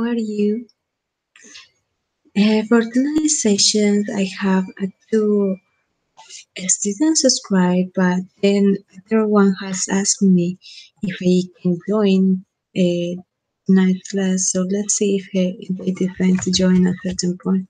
how are you? For tonight's session, I have two students subscribed, but then other one has asked me if I can join a night class. So let's see if they decide to join at a certain point.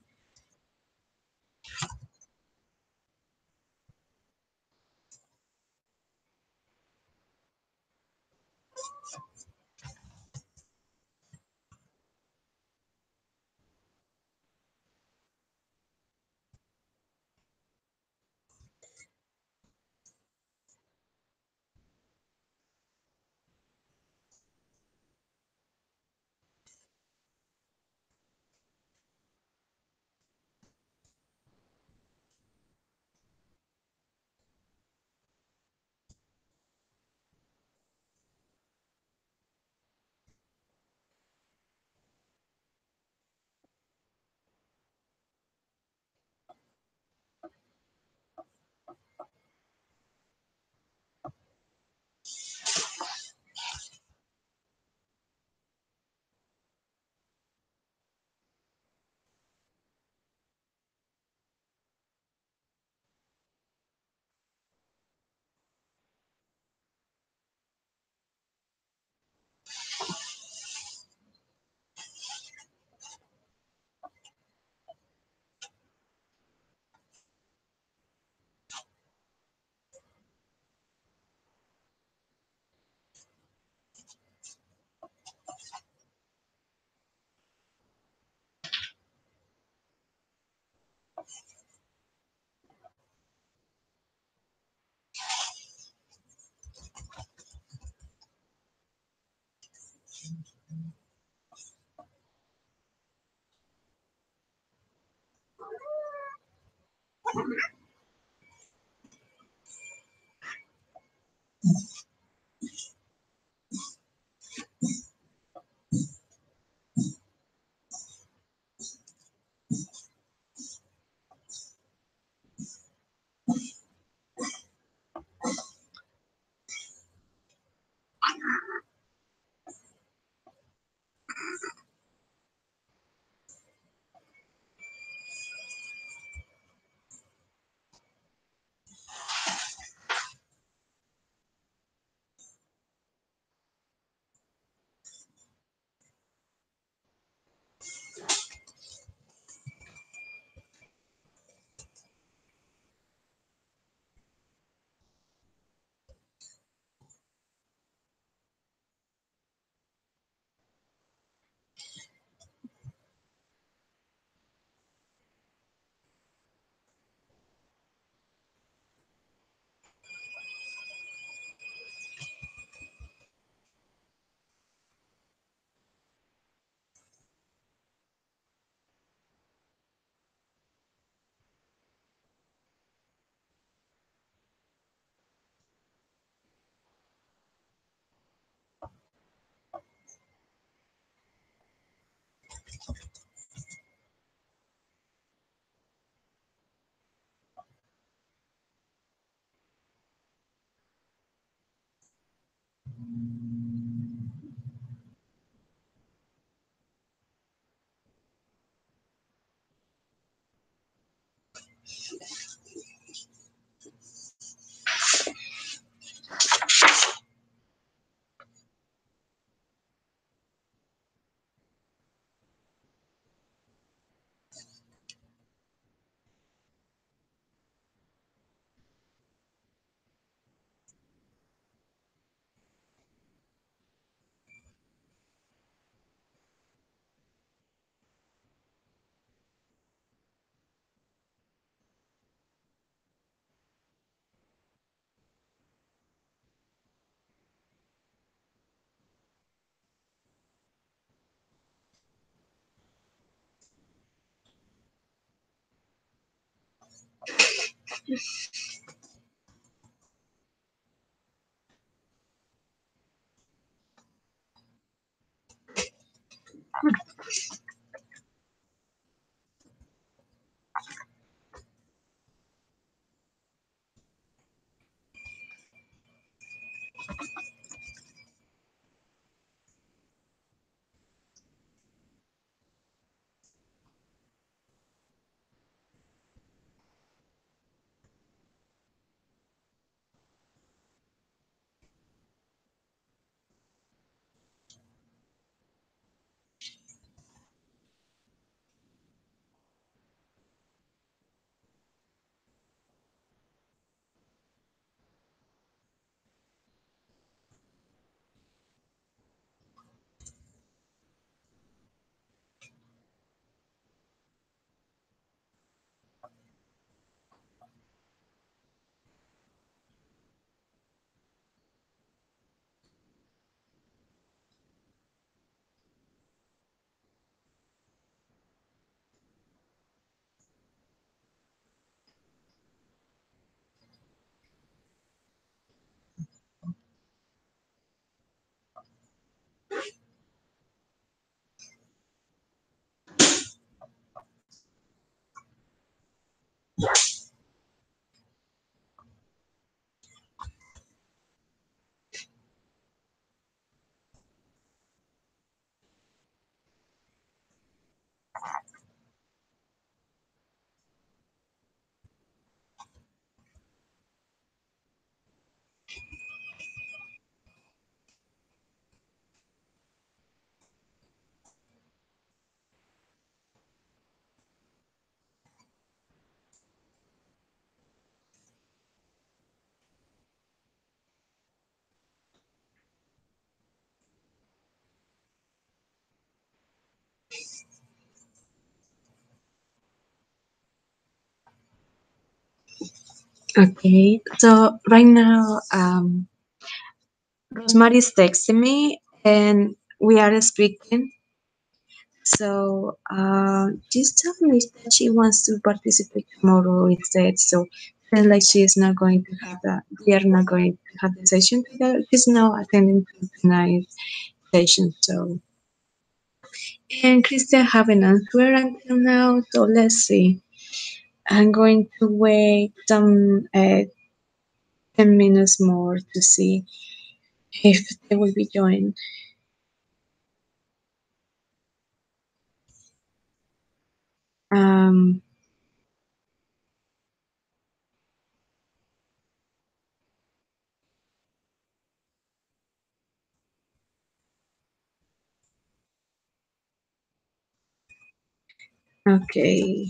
Okay, so right now, Rosemary is texting me and we are speaking. So she's telling me that she wants to participate tomorrow instead. So then, like, she is not going to have that. We are not going to have the session together. She's now attending to tonight's session. So and Christian haven't answered until now. So let's see. I'm going to wait some 10 minutes more to see if they will be joined. Um, okay.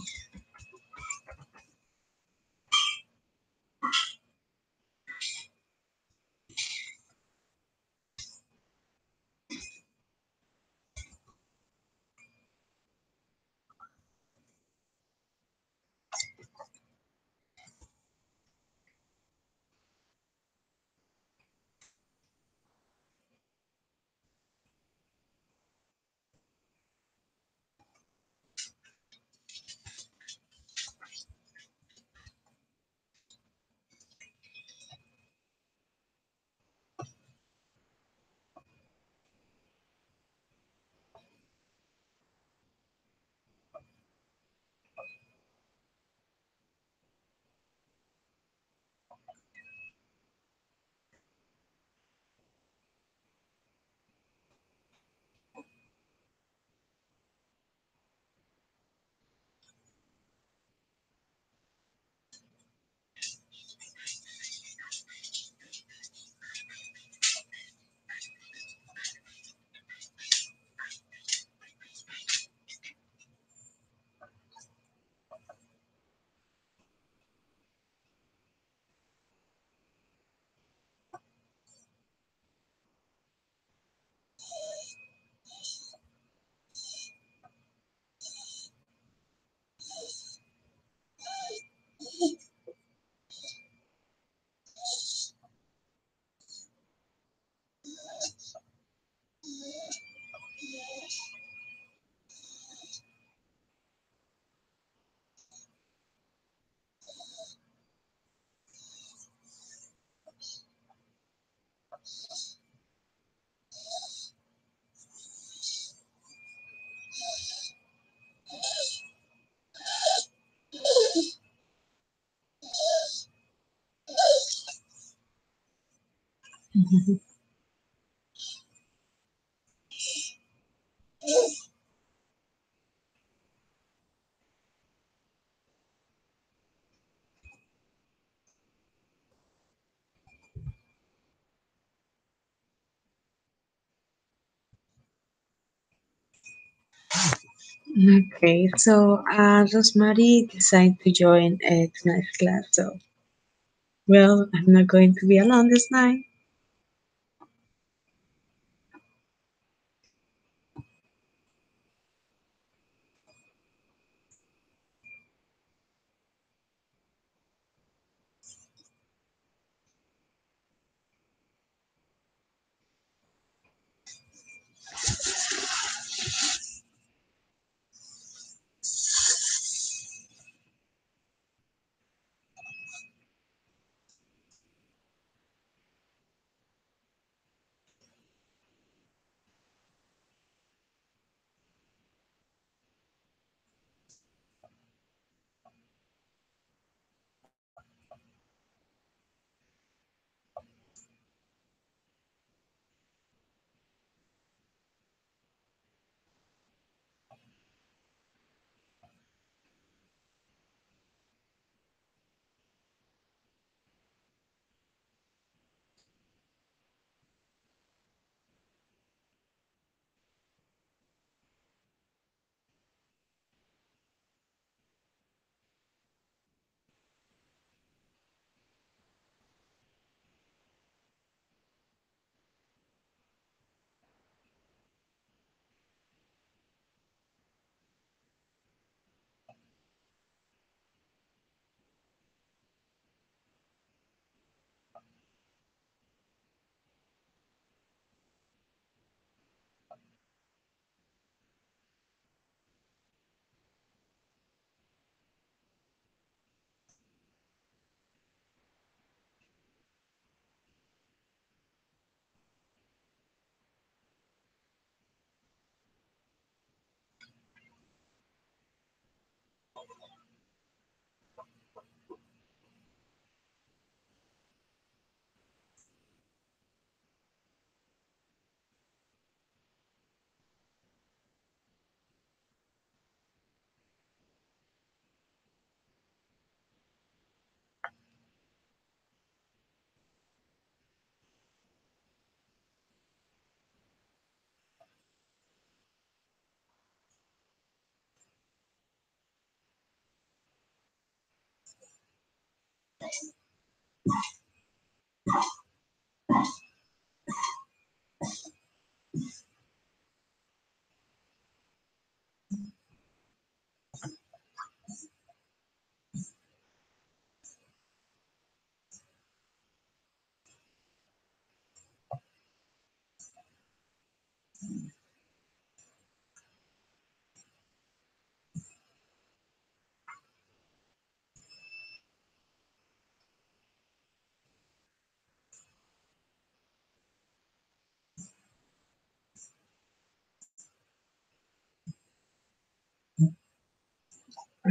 Okay, so Rosemary decided to join tonight's class. So, well, I'm not going to be alone this night.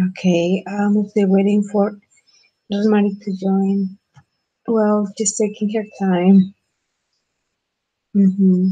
Okay, I'm still waiting for Rosemary to join. Well, just taking her time. Mm-hmm.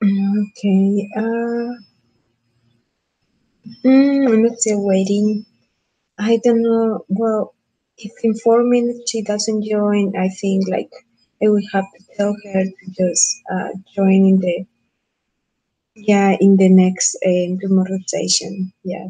Okay. I'm still waiting. I don't know. Well, if in 4 minutes she doesn't join, I think like I will have to tell her to just join in the yeah in the next tomorrow session. Yeah.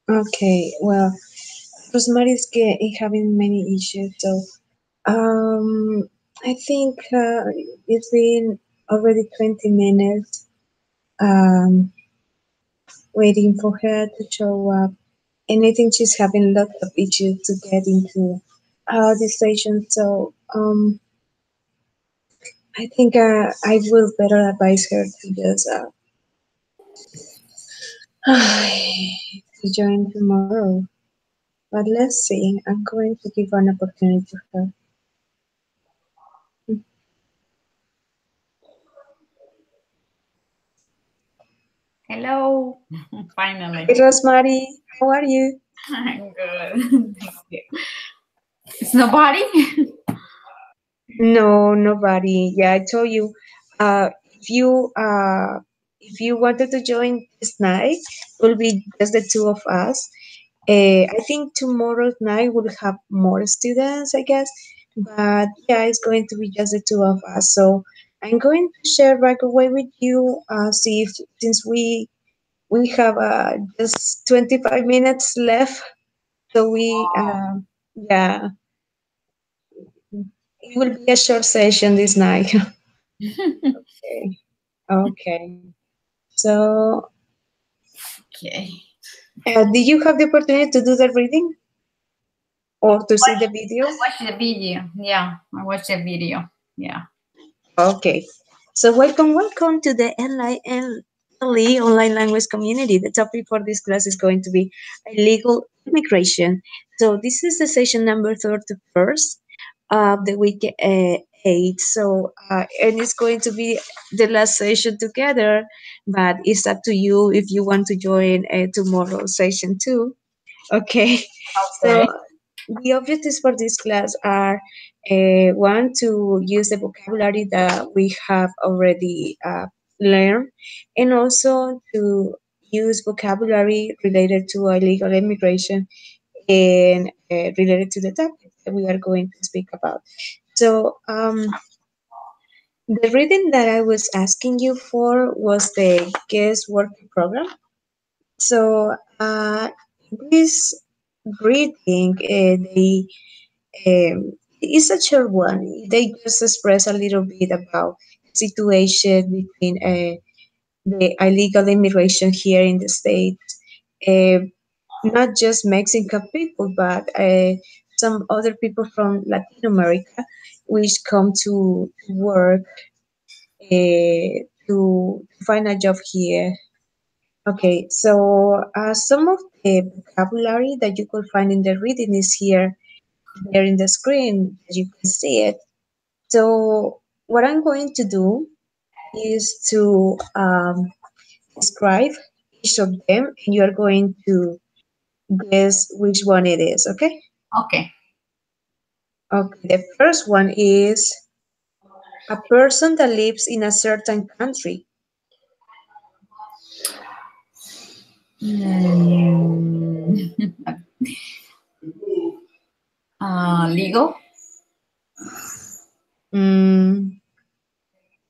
Okay. Well, Rosemary is having many issues, so I think it's been already 20 minutes waiting for her to show up. And I think she's having lots of issues to get into the station. So I think I will better advise her to just to join tomorrow. But let's see. I'm going to give an opportunity to her. Hello. Hey, Finally. Rosemary, how are you? I'm good. Thank you. It's nobody? No, nobody. Yeah, I told you. If you wanted to join this night, it will be just the two of us. I think tomorrow night we'll have more students, I guess. But yeah, it's going to be just the two of us. So I'm going to share right away with you. See if since we have just 25 minutes left, so we yeah, it will be a short session this night. Okay. Okay. So, Okay. did you have the opportunity to do the reading or to see the video? Watch the video. Yeah, I watched the video. Yeah. Okay. So, welcome to the LILE online language community. The topic for this class is going to be illegal immigration. So, this is the session number 31st of the week 8. So, and it's going to be the last session together, but it's up to you if you want to join tomorrow's session too. Okay. So, Okay. the objectives for this class are one, to use the vocabulary that we have already learned, and also to use vocabulary related to illegal immigration and related to the topic that we are going to speak about. So, the reading that I was asking you for was the guest working program. So, this reading, it's a short one. They just express a little bit about the situation between the illegal immigration here in the States. Uh, Not just Mexican people, but some other people from Latin America, which come to work to find a job here. Okay, so some of the vocabulary that you could find in the reading is here, there in the screen. You can see it. So what I'm going to do is to describe each of them, and you are going to guess which one it is. Okay. Okay. Okay. The first one is a person that lives in a certain country. Mm. Legal. Mm,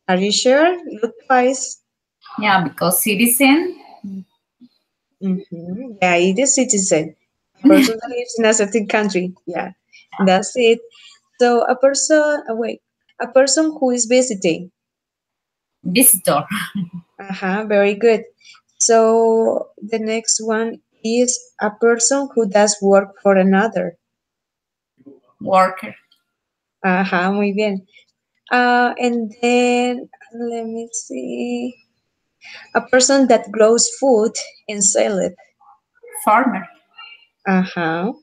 are you sure? Look twice. Yeah, because citizen. Yeah, it is citizen. A person that lives in a certain country. Yeah, that's it. So a person, wait, a person who is visiting. Visitor. Very good. So the next one is a person who does work for another. Worker. Muy bien. And then let me see. A person that grows food and sell it. Farmer. Uh-huh.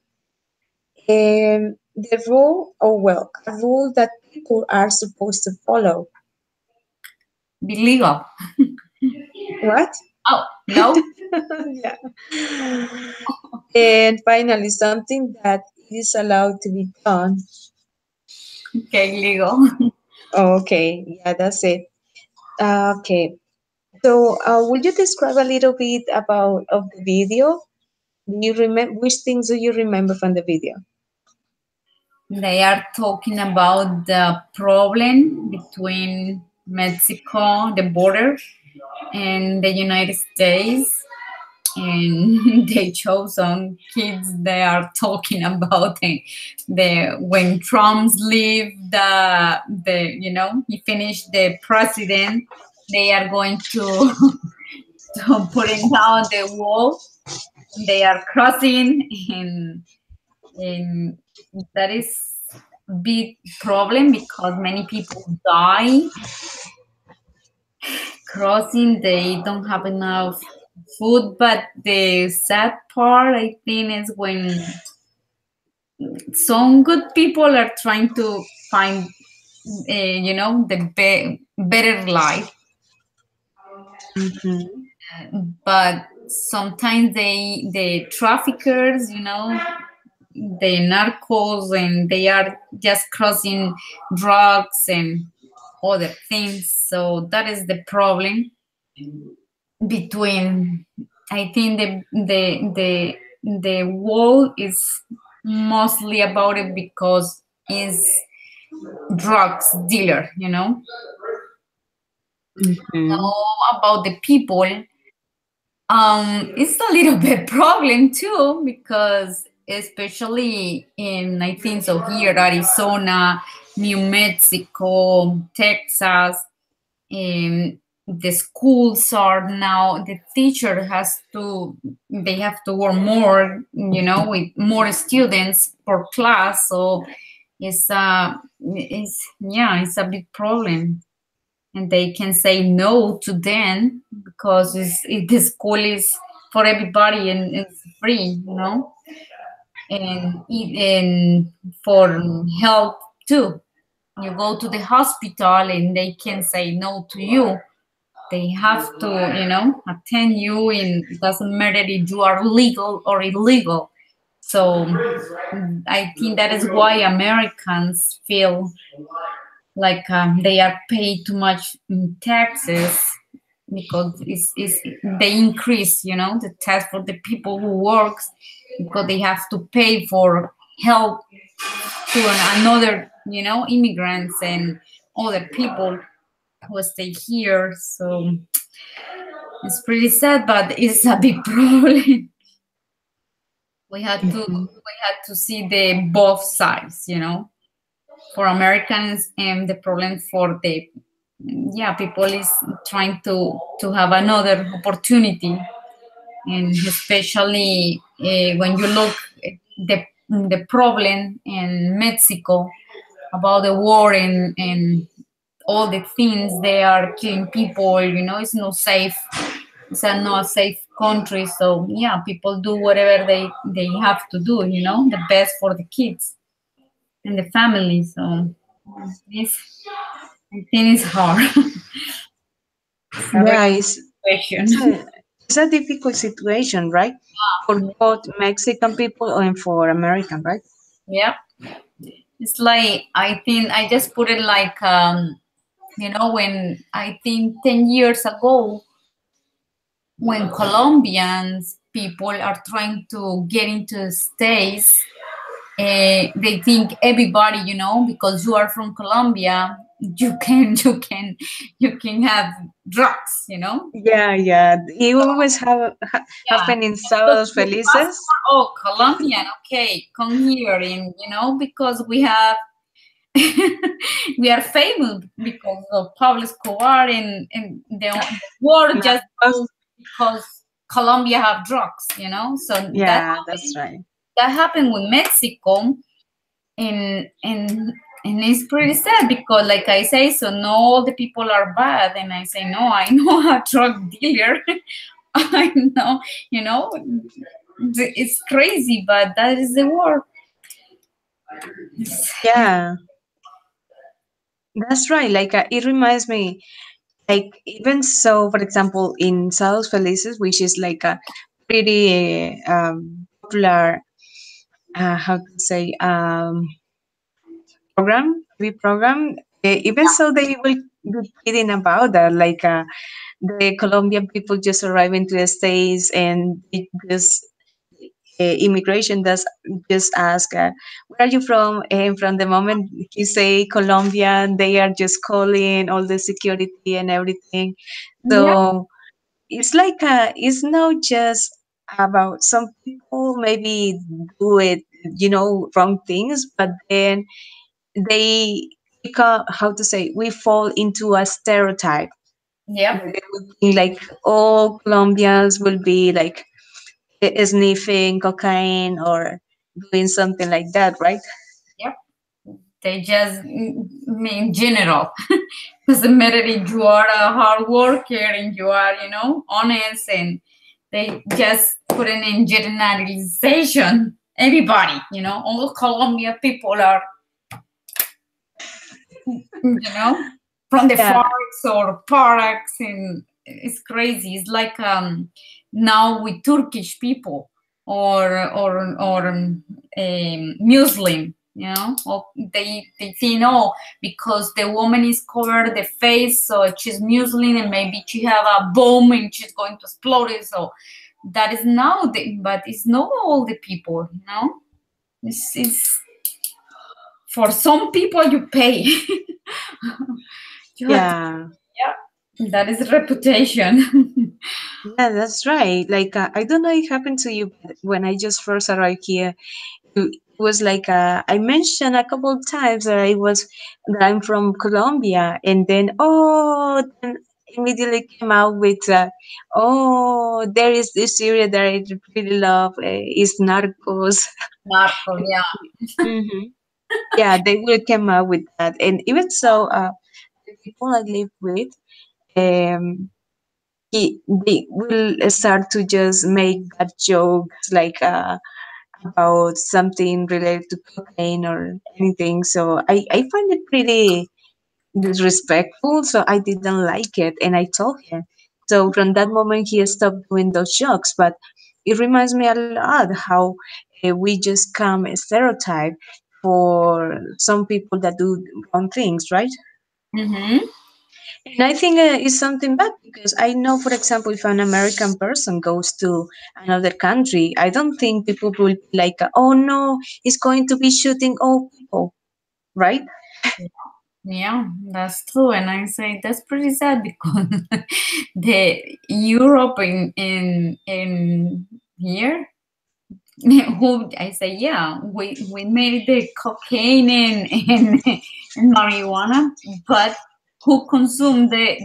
And the rule, oh well, a rule that people are supposed to follow. Be legal. What? Oh, no. Yeah. And finally, something that is allowed to be done. Okay, legal. Okay, yeah, that's it. Okay, so will you describe a little bit about of the video? Do you remember which things do you remember from the video? They are talking about the problem between Mexico, the border, and the United States. And they show some kids they are talking about the when Trump's leave the he finished the president, they are going to to putting down the wall, they are crossing, and that is a big problem because many people die crossing, they don't have enough food. But the sad part, I think, is when some good people are trying to find the better life, Mm-hmm. but sometimes the traffickers, the narcos, and they are just crossing drugs and other things. So that is the problem between, I think, the wall is mostly about it because is drugs dealer, Mm-hmm. know about the people. It's a little bit problem too because especially in, I think so, here Arizona, New Mexico, Texas, the schools are now, the teacher has to, they have to work more, with more students per class. So it's a big problem, and they can say no to them because the school is for everybody and it's free, and for help too. You go to the hospital and they can say no to you. They have to, attend you, and it doesn't matter if you are legal or illegal. So I think that is why Americans feel like they are paid too much in taxes, because it's they increase, the tax for the people who works, because they have to pay for help to another, immigrants and other people who stay here. So it's pretty sad, but it's a big problem. Mhm. We had to see the both sides, for Americans, and the problem for the, yeah, people is trying to have another opportunity, and especially when you look at the problem in Mexico about the war and all the things they are killing people, it's not safe. It's a not safe country. So yeah, people do whatever they have to do, the best for the kids and the family. So this, I think, it's hard. It's a very Yeah, question. it's a it's a difficult situation, right? For both Mexican people and for American, right? Yeah, it's like, I think I just put it like, when I think 10 years ago, when Colombians people are trying to get into the States, they think everybody, because you are from Colombia, you can have drugs, Yeah, yeah. It always Yeah, happen in just Sábados your Felices. passport. Oh, Colombian, okay, come here, and because we have we are famous because of Pablo Escobar, and the world just Narcos. knows because Colombia have drugs, So Yeah, that's right. that happened with Mexico, and it's pretty sad because, like I say, so no, all the people are bad, and I say no, I know a drug dealer. I know, you know, it's crazy, but that is the world. Yeah, that's right. Like it reminds me, like even so, for example, in Sábados Felices, which is like a pretty popular, how to say, program. Even so, they will be kidding about that. Like the Colombian people just arrive into the States and they just immigration does just ask, where are you from? And from the moment you say Colombian, they are just calling all the security and everything. Yeah, So it's like it's not just about some people maybe do it, wrong things, but then they become, how to say, we fall into a stereotype yep, where they would think like all Colombians will be like sniffing cocaine or doing something like that, right? yep. They just mean general. Doesn't matter if you are a hard worker and you are, honest, and they just put it in generalization. Everybody, all Colombia people are, from the Yeah, forks or parks, and it's crazy. It's like, now with Turkish people or Muslim, or they think, oh, because the woman is covered the face, so she's Muslim, and maybe she have a bomb and she's going to explode it. So that is now but it's not all the people, it's for some people you pay. You have to, yeah, yeah, that is reputation. yeah, that's right. Like I don't know if it happened to you, but when I just first arrived here, it was like I mentioned a couple of times that I'm from Colombia, and then then immediately came out with oh, there is this series that I really love, is Narcos. Narcos, yeah. Hmm. Yeah, they will come out with that, and even so, the people I live with, um, they will start to just make that jokes like. about something related to cocaine or anything. So I find it pretty disrespectful. So I didn't like it, and I told him. So from that moment, he stopped doing those jokes. But it reminds me a lot how we just come a stereotype for some people that do wrong things, right? Mm-hmm. And I think it's something bad because I know, for example, if an American person goes to another country, I don't think people will be like, oh no, he's going to be shooting all people, right? Yeah, that's true. And I say that's pretty sad because the Europe in here, who I say, yeah, we made the cocaine and marijuana, but who consume the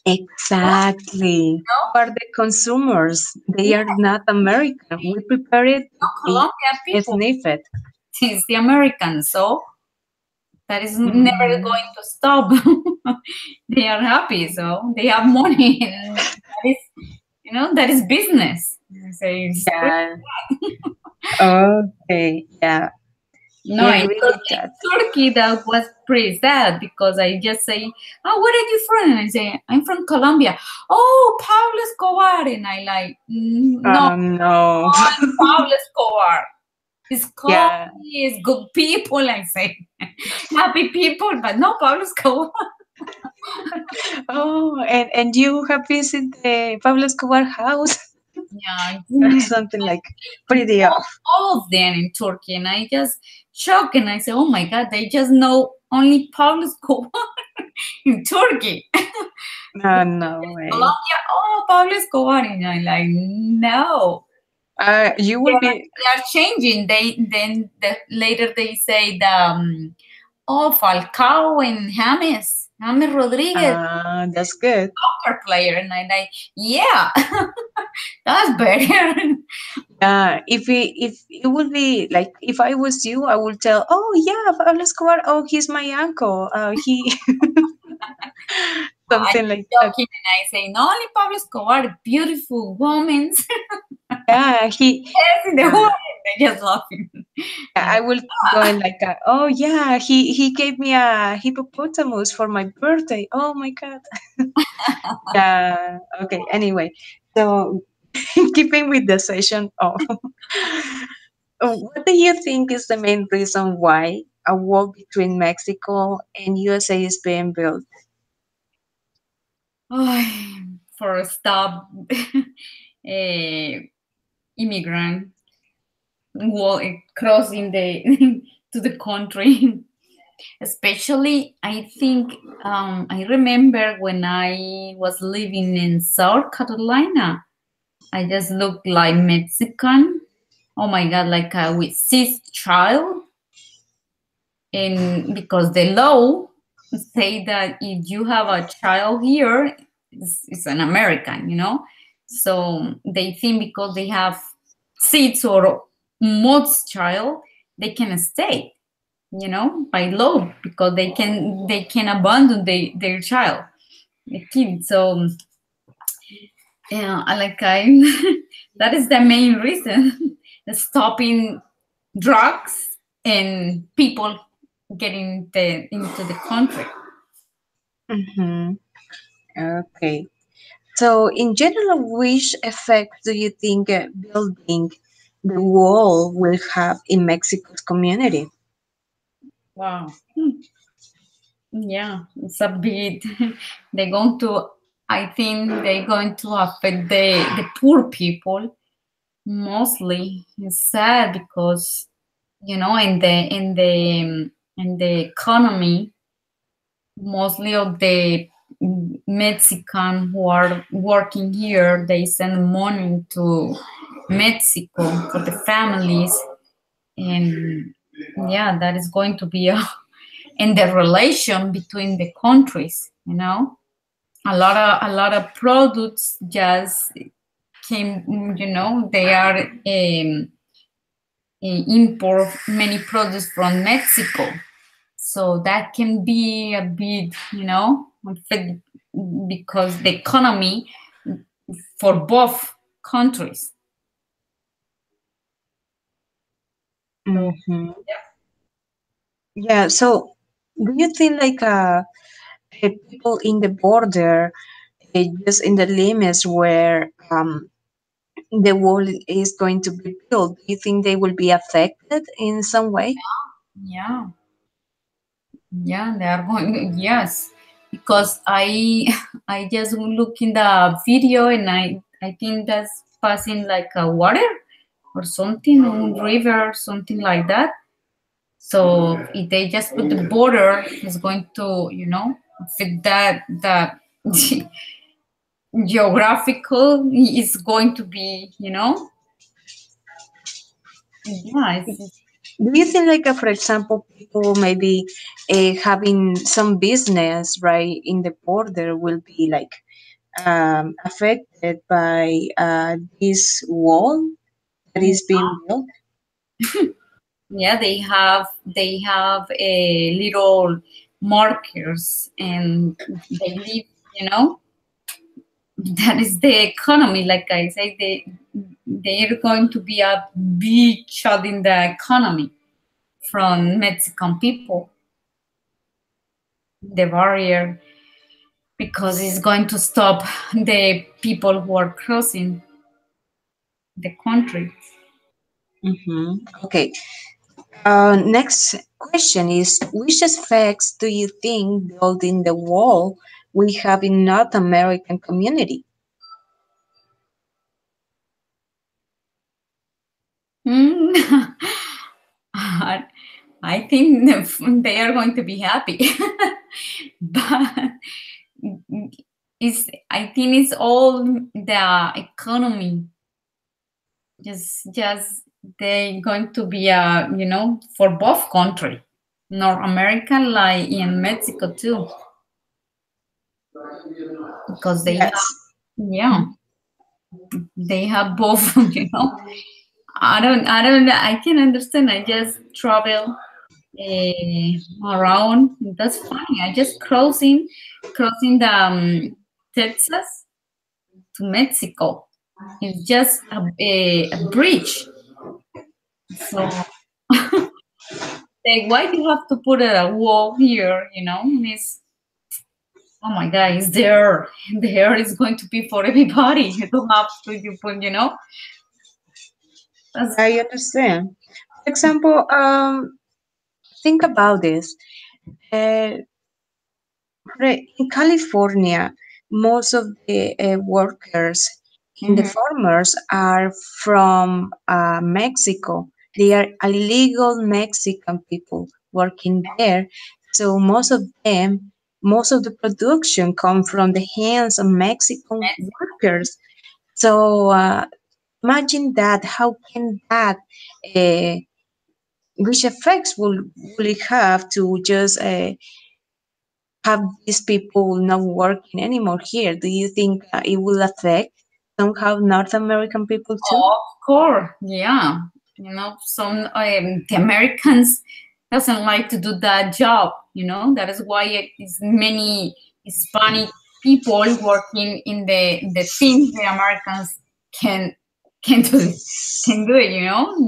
Exactly. Who are the consumers? They are yeah, not American. We prepare it, they Colombia people. sniff it. It's the Americans, so that is never Mhm. going to stop. They are happy, so they have money, and that is, that is business. I say it's pretty. Yeah. Okay. Yeah. No, I in agree with that. Turkey, that was pretty sad because I just say, "Oh, where are you from?" And I say, "I'm from Colombia." Oh, Pablo Escobar, and I like, no, No. Pablo Escobar. His Yeah. coffee is good people. I say, happy people, but no Pablo Escobar. Oh, and you have visited the Pablo Escobar house Yeah, or something like pretty off. all of them in Turkey, and I just shock, and I say, "Oh my God, they just know only Pablo Escobar in Turkey." No way. Colombia, oh, Pablo Escobar, and I'm like, no. You will be. They are changing. Later they say the oh, Falcao and James Rodriguez, That's good. soccer player, and I'm like, yeah, that's better. If it would be like if I was you, I would tell, oh yeah, Pablo Escobar. Oh, he's my uncle. He I something like that. joking and I say, not only Pablo Escobar, beautiful women Yeah, he. in the Uh, world. They just laughing. I will going like, oh yeah, he gave me a hippopotamus for my birthday. Oh my god. Yeah. Okay. Anyway, so keeping with the session of, what do you think is the main reason why a wall between Mexico and USA is being built? Ay, for a stop, immigrant crossing the to the country. Especially, I think I remember when I was living in South Carolina. I just looked like Mexican. Oh my God, like with cis child, and because the law say that if you have a child here, it's an American. So they think because they have cis or most child, they can stay, by law because they can abandon their child, the kid. So yeah, I that is the main reason stopping drugs and people getting into the country. Mm-hmm. Okay. So, in general, which effect do you think building the wall will have in Mexico's community? Wow. Yeah, it's a bit. They're going to. I think they're going to affect the poor people mostly. It's sad because in the economy, mostly of the Mexican who are working here, they send money to Mexico for the families, and yeah, that is going to be in the relation between the countries. A lot of products just came. They are import many products from Mexico. So that can be a bit, affect because the economy for both countries. So Mm-hmm. Yeah. So, do you think like people in the border, just in the limits where the wall is going to be built, do you think they will be affected in some way? yeah, yeah, they are going. Yes, because I I just look in the video and I think that's passing like a water or something, a river, something like that. So if they just put the border, it's going to fit that geographical is going to be yeah it's Do you think, like, for example, people maybe having some business right in the border will be like affected by this wall that is being built? yeah, they have a little markers and they live, that is the economy. Like I say, they're going to be a big shot in the economy from Mexican people, the barrier, because it's going to stop the people who are crossing the country. Mm-hmm. Okay. Next question is, which effects do you think building the wall we have in North American community? Hmm. I think they are going to be happy, but I think it's all the economy. Just they going to be for both country, North America like in Mexico too, because they have Yes. yeah they have both. I don't know. I can understand. I just travel around. That's funny. I just crossing the Texas to Mexico. It's just a bridge. So why do you have to put a wall here? And it's, oh my God, it's there. There is going to be for everybody. You don't have to you put. That's I understand. For example, think about this. Uh, in California, most of the workers in the mhm, farmers are from Mexico. They are illegal Mexican people working there. So most of the production come from the hands of Mexican workers. So imagine that. How can that? Uh, which effects will it have to just have these people not working anymore here? Do you think it will affect somehow North American people too? of course, yeah. Some the Americans doesn't like to do that job. That is why it is many Hispanic people working in the things the Americans can can do can do it.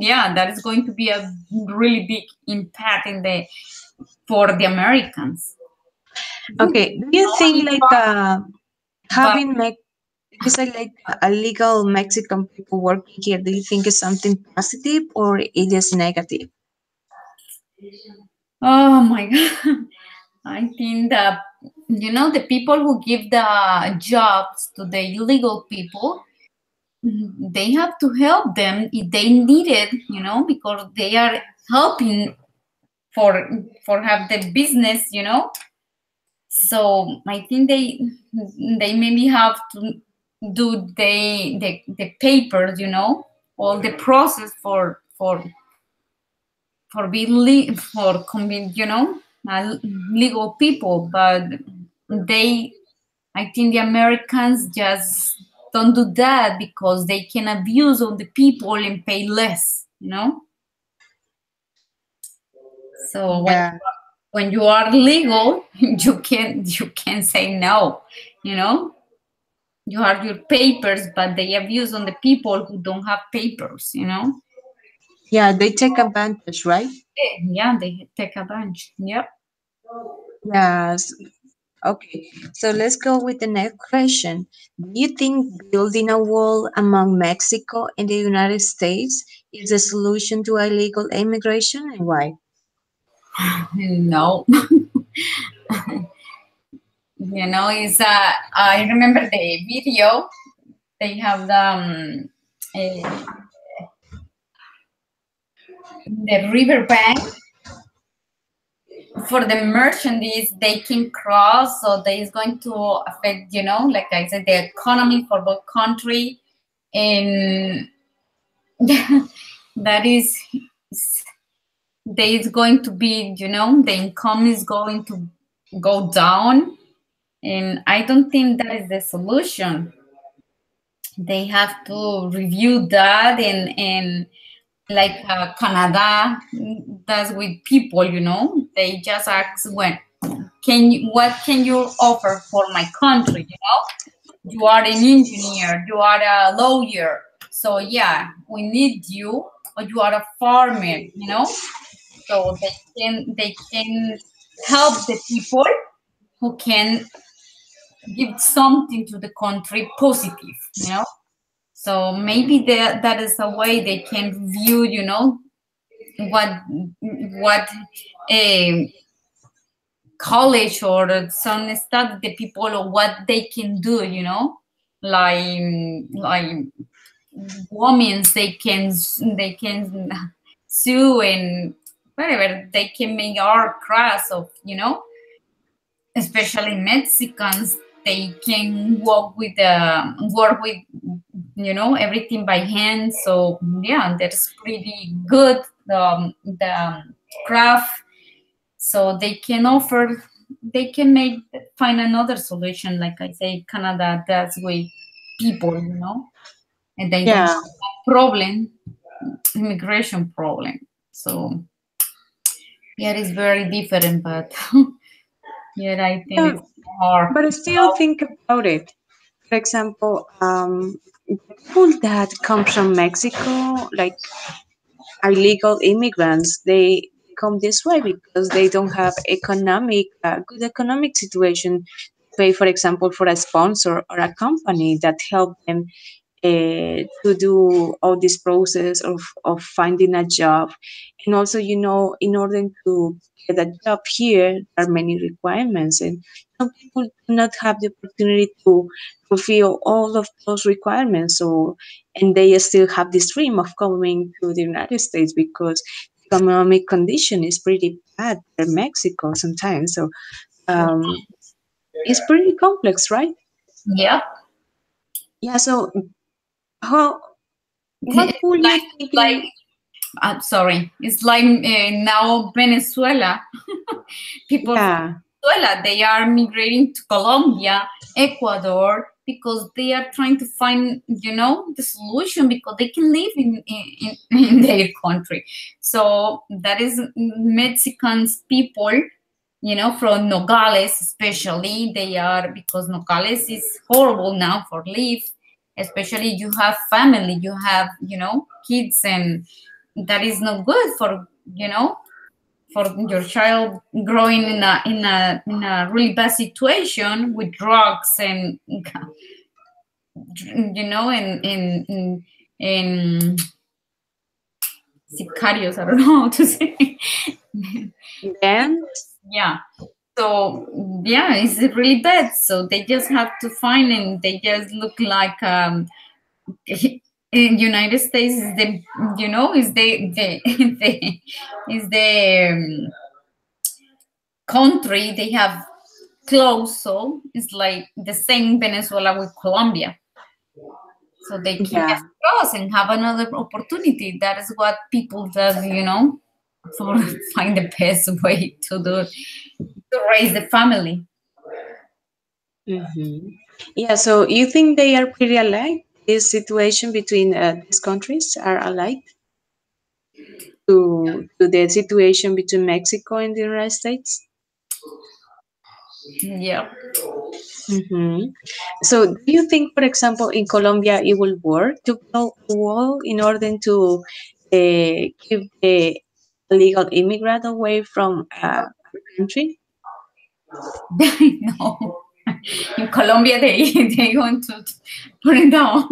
Yeah, that is going to be a really big impact for the Americans. Okay, do you think like But having you say like illegal Mexican people working here, do you think is something positive or it is negative? oh my God. I think that the people who give the jobs to the illegal people, they have to help them if they need it, because they are helping for have the business. So I think they maybe have to do the papers, all the process for being for legal people, but they I think the Americans just don't do that because they can abuse on the people and pay less. So Yeah. when you are legal, you can say no. You know, you have your papers, but they abuse on the people who don't have papers. Yeah, they take advantage, right? Yeah, they take advantage. Yep. Yes. Okay. So let's go with the next question. Do you think building a wall among Mexico and the United States is the solution to illegal immigration, and why? No, is I remember the video. They have the riverbank for the merchandise they can cross, so that is going to affect, like I said, the economy for both country, and that there is going to be, the income is going to go down, and I don't think that is the solution. They have to review that, and like Canada does with people, they just ask, when what can you offer for my country? You are an engineer, you are a lawyer, so yeah, we need you, or you are a farmer, so they can help the people who can give something to the country positive, so maybe that is a way they can view, what a college or some study the people, or what they can do, like women, they can sue, and whatever, they can make art crafts of, especially Mexicans, they can work with everything by hand. So yeah, that's pretty good, the craft. So they can find another solution, like I say, Canada does with people, and they don't Yeah. have that problem, immigration problem. So yeah, it's very different, but yeah, I think Yeah, it's hard. but still think about it. For example, the people that come from Mexico, like illegal immigrants, they come this way because they don't have good economic situation to pay, for example, for a sponsor or a company that help them to do all this process of finding a job. And also, in order to get a job here, there are many requirements, and some people do not have the opportunity to fulfill all of those requirements. So, and they still have this dream of coming to the United States because the economic condition is pretty bad in Mexico sometimes. So, it's pretty complex, right? Yeah. Yeah. So, how what It's would you think like in? I'm sorry. It's like now Venezuela. People from Yeah, Venezuela, they are migrating to Colombia, Ecuador, because they are trying to find, the solution, because they can live in their country. So that is Mexicans people, from Nogales, especially. They are, because Nogales is horrible now for live, especially you have family, you have, kids, and that is not good for, for your child growing in a really bad situation with drugs, and in sicarios, I don't know how to say. then Yeah. So yeah, it's really bad. So they just have to find, and they just look like, in United States is the, is the is the country they have close. So it's like the same Venezuela with Colombia. So they can yeah. just cross and have another opportunity. That is what people does, for find the best way to raise the family. Hmm. Yeah, so you think they are pretty alike? This situation between these countries are alike to the situation between Mexico and the United States? Yeah. Hmm. So do you think, for example, in Colombia, it will work to build a wall in order to keep the illegal immigrant away from our country? No. In Colombia, they want to put it down.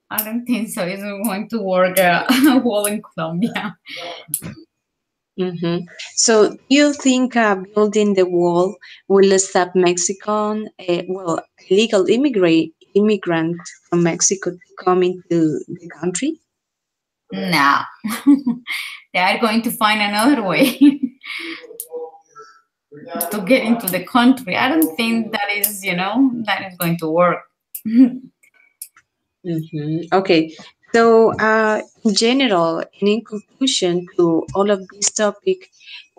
I don't think so. It's going to work well in Colombia. Hmm. So, do you think building the wall will stop Mexican, illegal immigrant from Mexico to come into the country? No. They are going to find another way to get into the country. I don't think that is, that is going to work. Okay. So, in general, and in conclusion to all of this topic,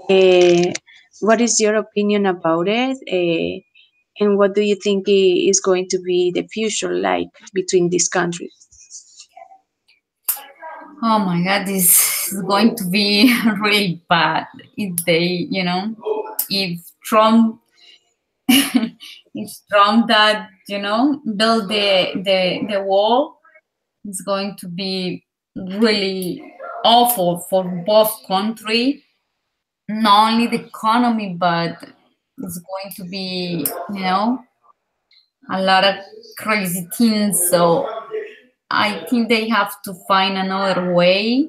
uh, what is your opinion about it? And what do you think is going to be the future like between these countries? Oh my God, this is going to be really bad if they, if Trump, if Trump that, build the wall, it's going to be really awful for both country. Not only the economy, but it's going to be, a lot of crazy things. So I think they have to find another way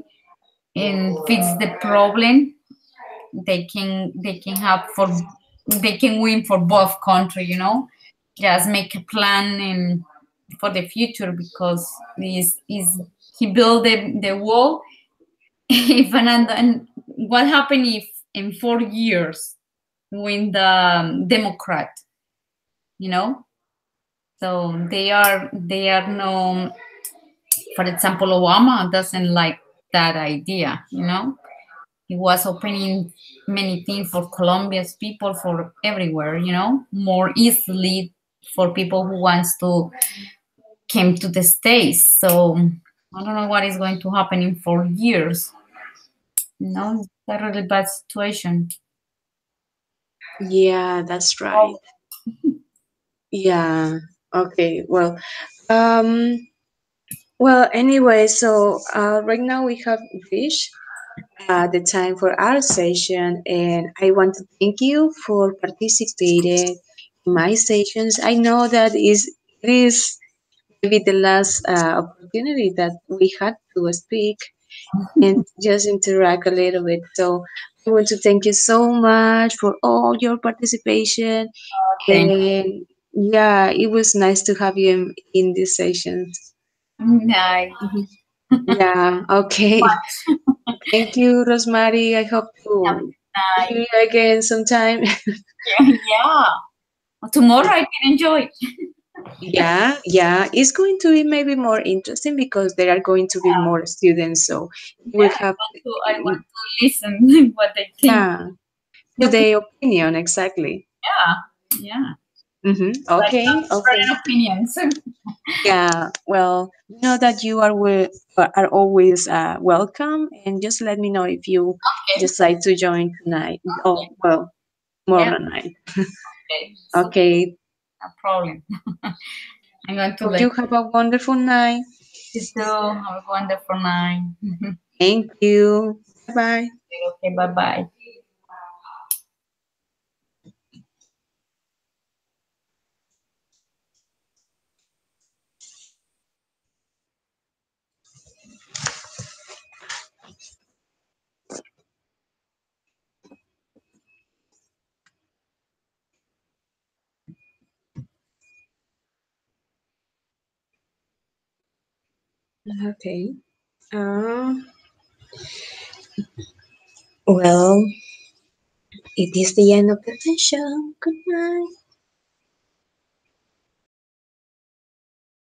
and fix the problem. They can have for they can win for both country. Just make a plan and for the future because this is he built the wall. If and what happened if in 4 years win the Democrat, you know? So they are no, for example, Obama doesn't like that idea, He was opening many things for Colombia's people, for everywhere, more easily for people who wants to came to the States. So I don't know what is going to happen in 4 years. It's a really bad situation. Yeah, that's right. Yeah. Okay. Um, anyway, so right now we have reached the time for our session, and I want to thank you for participating in my sessions. I know that it is maybe the last opportunity that we had to speak and just interact a little bit. So I want to thank you so much for all your participation. Thank And yeah, it was nice to have you in these sessions. you. Nice. Mhm. Yeah, okay. Thank you, Rosemary. I hope to Nice. hear you again sometime. Yeah. Yeah. Tomorrow I can enjoy. Yeah, yeah. It's going to be maybe more interesting because there are going to be more students. So you Yeah, will have, I want to listen what they think. yeah, to Your their opinion, exactly. Yeah, yeah. Like Okay, okay. different opinions. Yeah, well, you know that you are always welcome, and just let me know if you Okay. decide to join tonight. Oh, well, Yeah. tomorrow night. Okay. So Okay. no problem. I'm going to Hope let you have a wonderful night. you too. Have a wonderful night. Thank you. Bye bye. Okay. Bye bye. Okay. Uh, well, it is the end of the session. Good night.